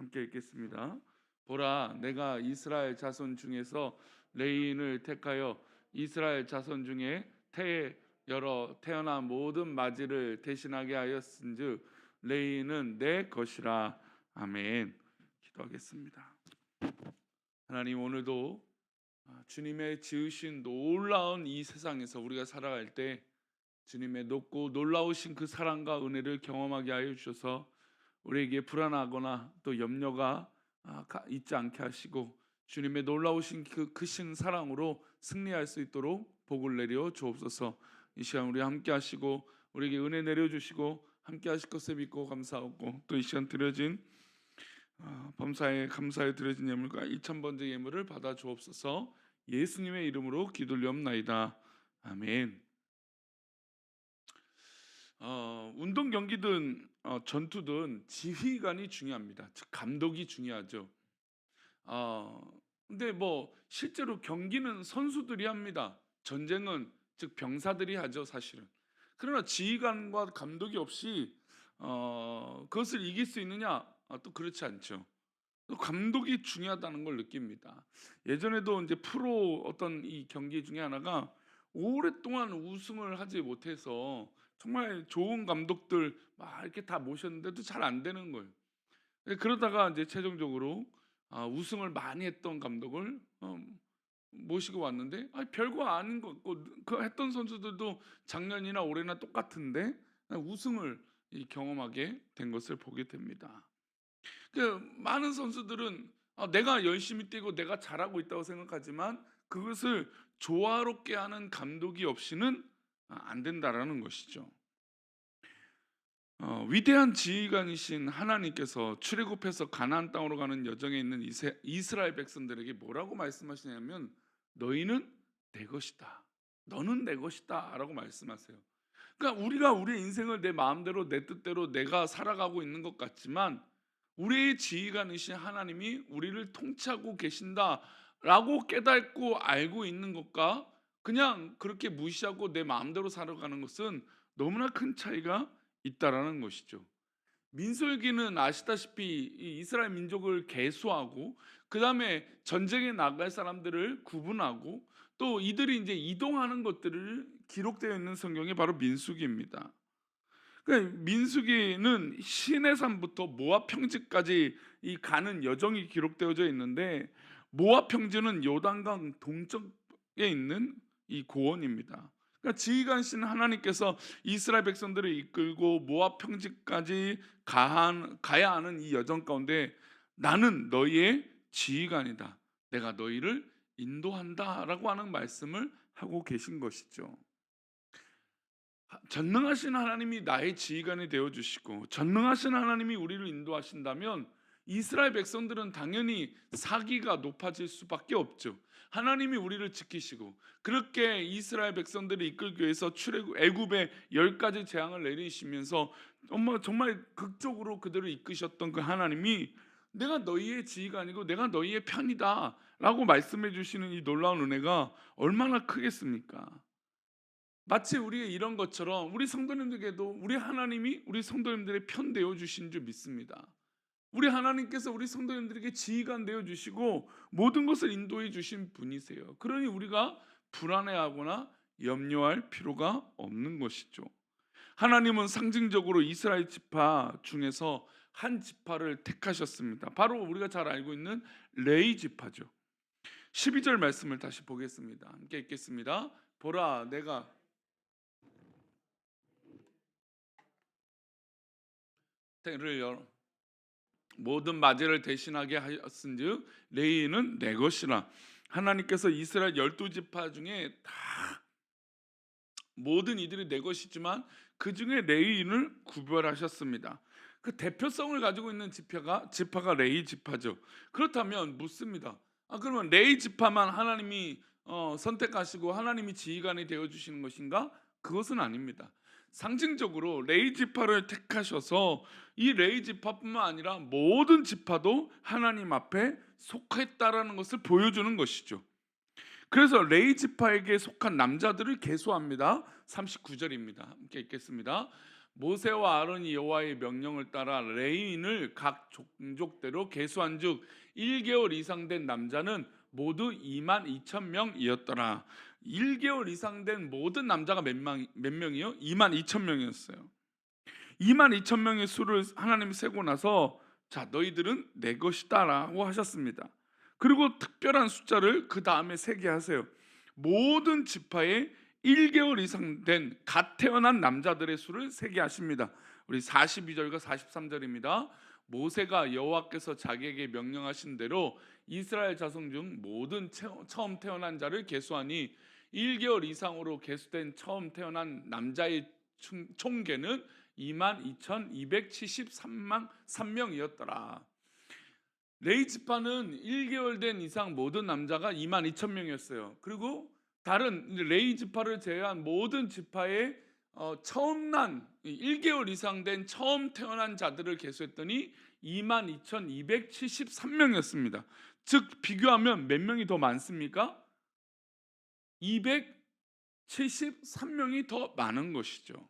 함께 읽겠습니다. 보라, 내가 이스라엘 자손 중에서 레인을 택하여 이스라엘 자손 중에 태어난 모든 맞이를 대신하게 하였은즉 레인은 내 것이라. 아멘. 기도하겠습니다. 하나님, 오늘도 주님의 지으신 놀라운 이 세상에서 우리가 살아갈 때 주님의 높고 놀라우신 그 사랑과 은혜를 경험하게 하여 주셔서 우리에게 불안하거나 또 염려가 있지 않게 하시고 주님의 놀라우신 그 크신 사랑으로 승리할 수 있도록 복을 내려 주옵소서. 이 시간 우리 함께 하시고 우리에게 은혜 내려 주시고 함께 하실 것을 믿고 감사하고, 또 이 시간 드려진 범사에 감사에 드려진 예물과 2000번째 예물을 받아 주옵소서. 예수님의 이름으로 기도드리옵나이다. 아멘. 운동 경기든 전투든 지휘관이 중요합니다. 즉 감독이 중요하죠. 근데 뭐 실제로 경기는 선수들이 합니다. 전쟁은 즉 병사들이 하죠, 사실은. 그러나 지휘관과 감독이 없이 그것을 이길 수 있느냐? 또 그렇지 않죠. 또 감독이 중요하다는 걸 느낍니다. 예전에도 이제 프로 어떤 이 경기 중에 하나가 오랫동안 우승을 하지 못해서 정말 좋은 감독들 막 이렇게 다 모셨는데도 잘 안 되는 거예요. 그러다가 이제 최종적으로 우승을 많이 했던 감독을 모시고 왔는데 별거 아닌 것 같고, 그 했던 선수들도 작년이나 올해나 똑같은데 우승을 경험하게 된 것을 보게 됩니다. 많은 선수들은 내가 열심히 뛰고 내가 잘하고 있다고 생각하지만 그것을 조화롭게 하는 감독이 없이는 안 된다라는 것이죠. 위대한 지휘관이신 하나님께서 출애굽해서 가나안 땅으로 가는 여정에 있는 이스라엘 백성들에게 뭐라고 말씀하시냐면 너희는 내 것이다, 너는 내 것이다 라고 말씀하세요. 그러니까 우리가 우리의 인생을 내 마음대로 내 뜻대로 내가 살아가고 있는 것 같지만 우리의 지휘관이신 하나님이 우리를 통치하고 계신다라고 깨닫고 알고 있는 것과 그냥 그렇게 무시하고 내 마음대로 살아가는 것은 너무나 큰 차이가 있다라는 것이죠. 민수기는 아시다시피 이 이스라엘 민족을 계수하고 그 다음에 전쟁에 나갈 사람들을 구분하고 또 이들이 이제 이동하는 것들을 기록되어 있는 성경이 바로 민수기입니다. 그러니까 민수기는 시내산부터 모압 평지까지 이 가는 여정이 기록되어져 있는데, 모압 평지는 요단강 동쪽에 있는 이 고원입니다. 그러니까 지휘관신 하나님께서 이스라엘 백성들을 이끌고 모압 평지까지 가야 하는 이 여정 가운데 나는 너희의 지휘관이다, 내가 너희를 인도한다라고 하는 말씀을 하고 계신 것이죠. 전능하신 하나님이 나의 지휘관이 되어 주시고 전능하신 하나님이 우리를 인도하신다면 이스라엘 백성들은 당연히 사기가 높아질 수밖에 없죠. 하나님이 우리를 지키시고 그렇게 이스라엘 백성들을 이끌기 위해서 애굽의 10가지 재앙을 내리시면서 정말 극적으로 그들을 이끄셨던 그 하나님이 내가 너희의 지휘관이고 내가 너희의 편이다 라고 말씀해 주시는 이 놀라운 은혜가 얼마나 크겠습니까? 마치 우리가 이런 것처럼 우리 성도님들에게도 우리 하나님이 우리 성도님들의 편 되어 주신 줄 믿습니다. 우리 하나님께서 우리 성도님들에게 지휘관 되어 주시고 모든 것을 인도해 주신 분이세요. 그러니 우리가 불안해하거나 염려할 필요가 없는 것이죠. 하나님은 상징적으로 이스라엘 지파 중에서 한 지파를 택하셨습니다. 바로 우리가 잘 알고 있는 레위 지파죠. 12절 말씀을 다시 보겠습니다. 함께 읽겠습니다. 보라, 내가 모든 맞이를 대신하게 하였은즉 레위는 내 것이라. 하나님께서 이스라엘 12지파 중에 다 모든 이들이 내 것이지만 그 중에 레위인을 구별하셨습니다. 그 대표성을 가지고 있는 지파가 레위 지파죠. 그렇다면 묻습니다. 그러면 레위 지파만 하나님이 선택하시고 하나님이 지휘관이 되어 주시는 것인가? 그것은 아닙니다. 상징적으로 레위 지파를 택하셔서 이 레위 지파뿐만 아니라 모든 지파도 하나님 앞에 속했다라는 것을 보여주는 것이죠. 그래서 레위 지파에게 속한 남자들을 계수합니다. 39절입니다. 함께 읽겠습니다. 모세와 아론이 여호와의 명령을 따라 레위인을 각 종족대로 계수한즉 1개월 이상 된 남자는 모두 2만 2천 명이었더라. 1개월 이상 된 모든 남자가 몇 명이요? 2만 2천 명이었어요. 2만 2천 명의 수를 하나님이 세고 나서 자, 너희들은 내 것이다라고 하셨습니다. 그리고 특별한 숫자를 그 다음에 세게 하세요. 모든 지파에 1개월 이상 된 갓 태어난 남자들의 수를 세게 하십니다. 우리 42절과 43절입니다. 모세가 여호와께서 자기에게 명령하신 대로 이스라엘 자손 중 모든 처음 태어난 자를 계수하니 1개월 이상으로 계수된 처음 태어난 남자의 총계는 22,273명이었더라. 레위 지파는 1개월 된 이상 모든 남자가 2만 2천 명이었어요. 그리고 다른 레위 지파를 제외한 모든 지파의 처음 난 1개월 이상 된 처음 태어난 자들을 계수했더니 22,273명이었습니다. 즉 비교하면 몇 명이 더 많습니까? 273명이 더 많은 것이죠.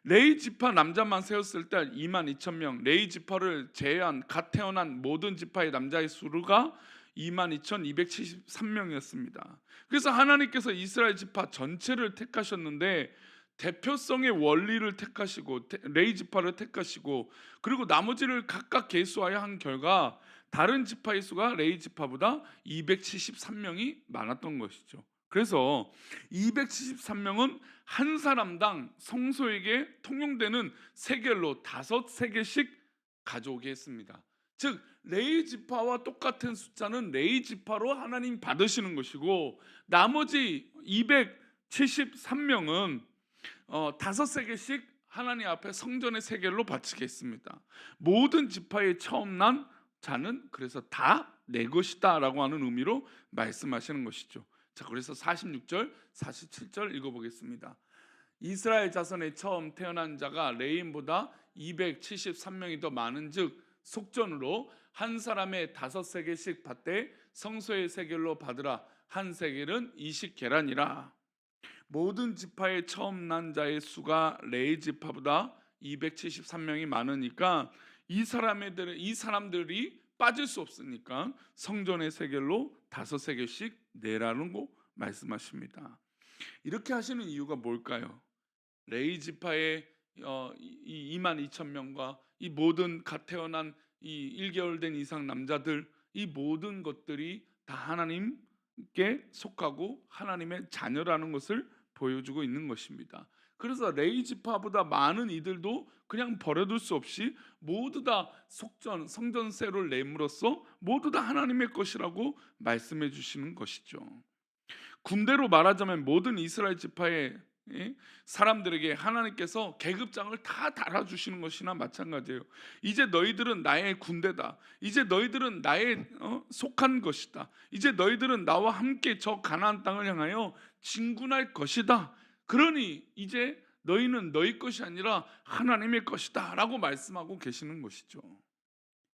레위 지파 남자만 세웠을 때 2만 2천 명, 레위 지파를 제외한 갓 태어난 모든 지파의 남자의 수가 2만 2,273명이었습니다. 그래서 하나님께서 이스라엘 지파 전체를 택하셨는데 대표성의 원리를 택하시고 레위 지파를 택하시고 그리고 나머지를 각각 계수하여 한 결과 다른 지파의 수가 레위 지파보다 273명이 많았던 것이죠. 그래서 273명은 한 사람당 성소에게 통용되는 세겔로 5세겔씩 가져오게 했습니다. 즉 레위 지파와 똑같은 숫자는 레위 지파로 하나님 받으시는 것이고 나머지 273명은 5세겔씩 하나님 앞에 성전의 세겔로 바치게 했습니다. 모든 지파의 처음 난 자는 그래서 다 내 것이다 라고 하는 의미로 말씀하시는 것이죠. 자, 그래서 46절, 47절 읽어보겠습니다. 이스라엘 자손의 처음 태어난 자가 레위인보다 273명이 더 많은즉 속전으로 한 사람의 5세겔씩 받되 성소의 세겔로 받으라. 한 세겔은 20계란이라. 모든 지파의 처음 난 자의 수가 레위 지파보다 273명이 많으니까 이 사람들이 빠질 수 없으니까 성전의 세겔로 5세겔씩 내라는 거 말씀하십니다. 이렇게 하시는 이유가 뭘까요? 레위 지파의 2만 2천 명과 이 모든 갓 태어난 이 1개월 된 이상 남자들, 이 모든 것들이 다 하나님께 속하고 하나님의 자녀라는 것을 보여주고 있는 것입니다. 그래서 레위 지파보다 많은 이들도 그냥 버려둘 수 없이 모두 다 성전세를 내므로써 모두 다 하나님의 것이라고 말씀해 주시는 것이죠. 군대로 말하자면 모든 이스라엘 지파의 사람들에게 하나님께서 계급장을 다 달아주시는 것이나 마찬가지예요. 이제 너희들은 나의 군대다. 이제 너희들은 나의 속한 것이다. 이제 너희들은 나와 함께 저 가나안 땅을 향하여 진군할 것이다. 그러니 이제 너희는 너희 것이 아니라 하나님의 것이다 라고 말씀하고 계시는 것이죠.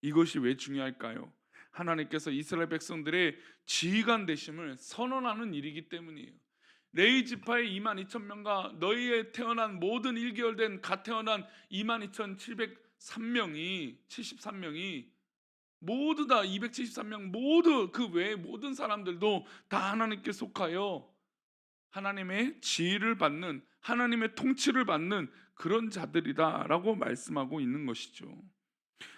이것이 왜 중요할까요? 하나님께서 이스라엘 백성들의 지휘관 되심을 선언하는 일이기 때문이에요. 레위 지파의 2만 2천 명과 너희의 태어난 모든 1개월 된 갓 태어난 2만 2,703명이 73명이 모두 다 273명 모두 그 외의 모든 사람들도 다 하나님께 속하여 하나님의 지휘를 받는 하나님의 통치를 받는 그런 자들이다라고 말씀하고 있는 것이죠.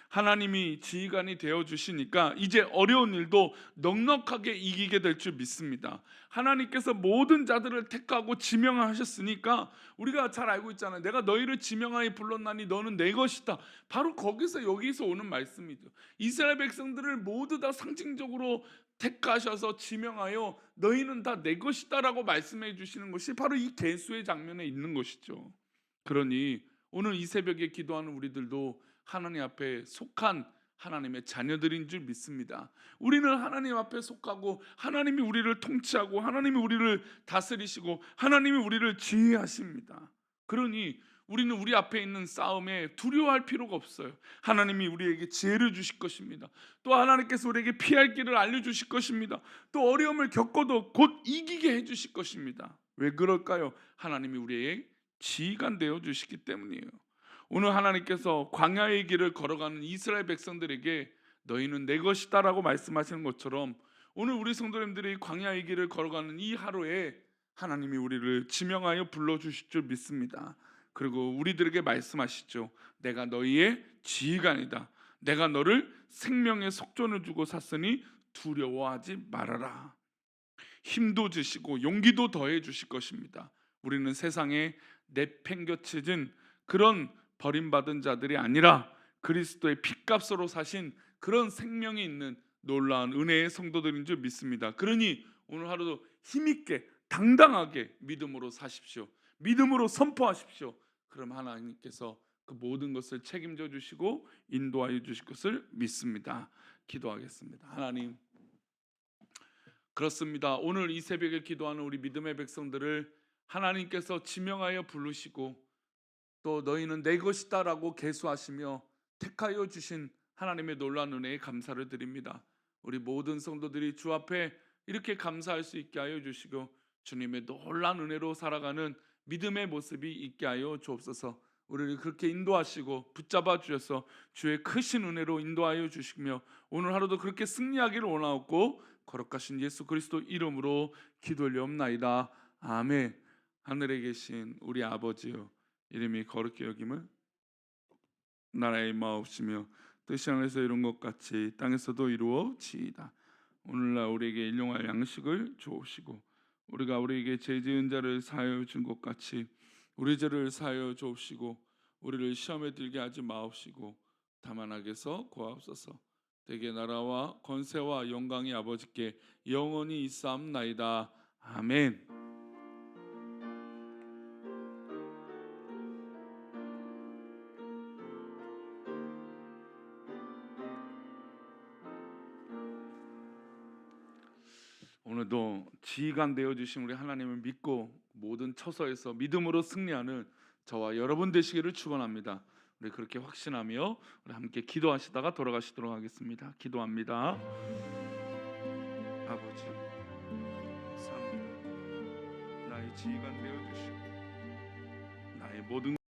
하나님이 지휘관이 되어 주시니까 이제 어려운 일도 넉넉하게 이기게 될 줄 믿습니다. 하나님께서 모든 자들을 택하고 지명하셨으니까 우리가 잘 알고 있잖아요. 내가 너희를 지명하여 불렀나니 너는 내 것이다. 바로 여기서 오는 말씀이죠. 이스라엘 백성들을 모두 다 상징적으로 택하셔서 지명하여 너희는 다 내 것이다라고 말씀해 주시는 것이 바로 이 계수의 장면에 있는 것이죠. 그러니 오늘 이 새벽에 기도하는 우리들도 하나님 앞에 속한 하나님의 자녀들인 줄 믿습니다. 우리는 하나님 앞에 속하고 하나님이 우리를 통치하고 하나님이 우리를 다스리시고 하나님이 우리를 지휘하십니다. 그러니 우리는 우리 앞에 있는 싸움에 두려워할 필요가 없어요. 하나님이 우리에게 지혜를 주실 것입니다. 또 하나님께서 우리에게 피할 길을 알려주실 것입니다. 또 어려움을 겪어도 곧 이기게 해주실 것입니다. 왜 그럴까요? 하나님이 우리의 지휘관 되어 주시기 때문이에요. 오늘 하나님께서 광야의 길을 걸어가는 이스라엘 백성들에게 너희는 내 것이다라고 말씀하시는 것처럼 오늘 우리 성도님들이 광야의 길을 걸어가는 이 하루에 하나님이 우리를 지명하여 불러주실 줄 믿습니다. 그리고 우리들에게 말씀하시죠. 내가 너희의 지휘관이다. 내가 너를 생명의 속전을 주고 샀으니 두려워하지 말아라. 힘도 주시고 용기도 더해 주실 것입니다. 우리는 세상에 내팽겨쳐진 그런 버림받은 자들이 아니라 그리스도의 핏값으로 사신 그런 생명이 있는 놀라운 은혜의 성도들인 줄 믿습니다. 그러니 오늘 하루도 힘있게 당당하게 믿음으로 사십시오. 믿음으로 선포하십시오. 그럼 하나님께서 그 모든 것을 책임져 주시고 인도하여 주실 것을 믿습니다. 기도하겠습니다. 하나님, 그렇습니다. 오늘 이 새벽에 기도하는 우리 믿음의 백성들을 하나님께서 지명하여 부르시고 또 너희는 내 것이다라고 계수하시며 택하여 주신 하나님의 놀라운 은혜에 감사를 드립니다. 우리 모든 성도들이 주 앞에 이렇게 감사할 수 있게 하여 주시고 주님의 놀라운 은혜로 살아가는 믿음의 모습이 있게 하여 주옵소서. 우리를 그렇게 인도하시고 붙잡아 주셔서 주의 크신 은혜로 인도하여 주시며 오늘 하루도 그렇게 승리하기를 원하옵고 거룩하신 예수 그리스도 이름으로 기도 올리옵나이다. 아멘. 하늘에 계신 우리 아버지여, 이름이 거룩히 여김을 나라의 마옵시며 뜻이 하늘에서 이룬 것 같이 땅에서도 이루어지이다. 오늘날 우리에게 일용할 양식을 주옵시고 우리가 우리에게 죄 지은 자를 사하여 준 것 같이 우리 죄를 사하여 주옵시고 우리를 시험에 들게 하지 마옵시고 다만 악에서 구하옵소서. 대개 나라와 권세와 영광이 아버지께 영원히 있사옵나이다. 아멘. 오늘도 지휘관 되어 주신 우리 하나님을 믿고 모든 처소에서 믿음으로 승리하는 저와 여러분 되시기를 축원합니다. 우리 그렇게 확신하며 우리 함께 기도하시다가 돌아가시도록 하겠습니다. 기도합니다. 아버지, 감사합니다. 나의 지휘관 되어 주시고 나의 모든